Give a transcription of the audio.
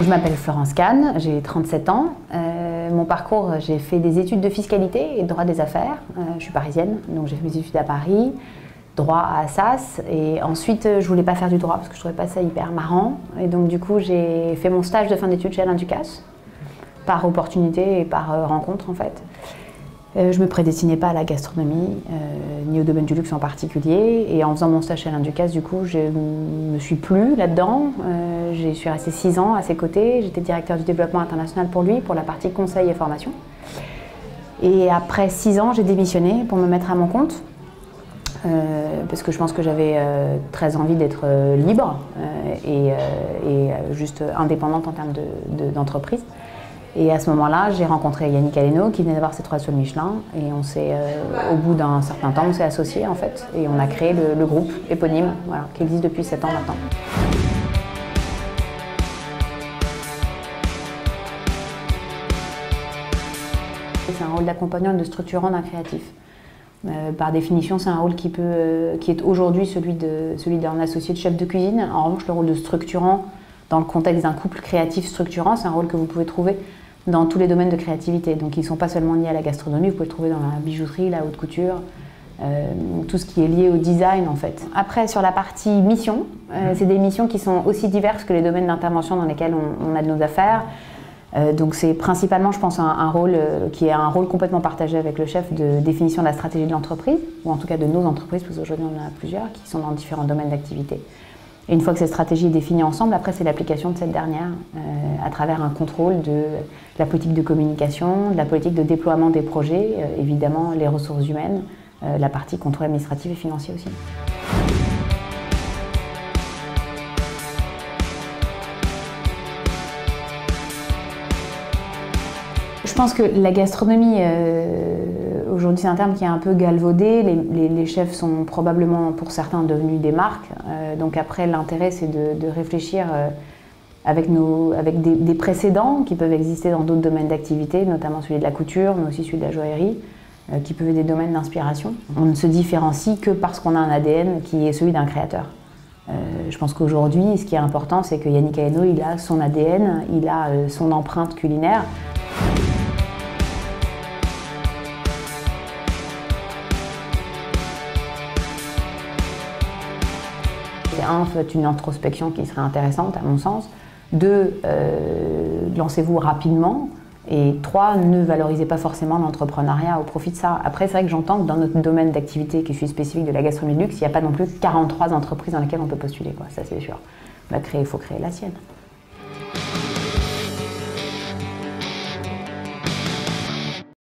Je m'appelle Florence Kahn, j'ai 37 ans. Mon parcours, j'ai fait des études de fiscalité et de droit des affaires. Je suis parisienne, donc j'ai fait mes études à Paris, droit à Assas. Et ensuite, je voulais pas faire du droit parce que je trouvais pas ça hyper marrant. Et donc du coup, j'ai fait mon stage de fin d'études chez Alain Ducasse, par opportunité et par rencontre en fait. Je me prédestinais pas à la gastronomie, ni au domaine du luxe en particulier. Et en faisant mon stage chez Alain Ducasse, du coup, je me suis plu là-dedans. Je suis restée 6 ans à ses côtés. J'étais directeur du développement international pour lui, pour la partie conseil et formation. Et après 6 ans, j'ai démissionné pour me mettre à mon compte. Parce que je pense que j'avais très envie d'être libre et juste indépendante en termes d'entreprise. Et à ce moment-là, j'ai rencontré Yannick Aleno qui venait d'avoir ses 3 étoiles Michelin et on s'est, au bout d'un certain temps, on s'est associés en fait et on a créé le groupe éponyme, voilà, qui existe depuis 7 ans maintenant. C'est un rôle d'accompagnant et de structurant d'un créatif. Par définition, c'est un rôle qui est aujourd'hui celui d'un associé de chef de cuisine. En revanche, le rôle de structurant, dans le contexte d'un couple créatif structurant, c'est un rôle que vous pouvez trouver dans tous les domaines de créativité. Donc ils ne sont pas seulement liés à la gastronomie, vous pouvez le trouver dans la bijouterie, la haute couture, tout ce qui est lié au design en fait. Après, sur la partie mission, c'est des missions qui sont aussi diverses que les domaines d'intervention dans lesquels on a de nos affaires. Donc c'est principalement, je pense, un rôle qui est un rôle complètement partagé avec le chef de définition de la stratégie de l'entreprise, ou en tout cas de nos entreprises, parce qu'aujourd'hui on en a plusieurs qui sont dans différents domaines d'activité. Et une fois que cette stratégie est définie ensemble, après c'est l'application de cette dernière à travers un contrôle de la politique de communication, de la politique de déploiement des projets, évidemment les ressources humaines, la partie contrôle administratif et financier aussi. Je pense que la gastronomie, aujourd'hui c'est un terme qui est un peu galvaudé, les chefs sont probablement pour certains devenus des marques, donc après l'intérêt c'est de réfléchir avec des précédents qui peuvent exister dans d'autres domaines d'activité, notamment celui de la couture, mais aussi celui de la joaillerie, qui peuvent être des domaines d'inspiration. On ne se différencie que parce qu'on a un ADN qui est celui d'un créateur. Je pense qu'aujourd'hui, ce qui est important, c'est que Yannick Aleno, il a son ADN, il a son empreinte culinaire. Un, faites une introspection qui serait intéressante à mon sens. 2, lancez-vous rapidement. Et 3, ne valorisez pas forcément l'entrepreneuriat au profit de ça. Après, c'est vrai que j'entends que dans notre domaine d'activité qui est spécifique de la gastronomie de luxe, il n'y a pas non plus 43 entreprises dans lesquelles on peut postuler, quoi. Ça c'est sûr. Il faut créer la sienne.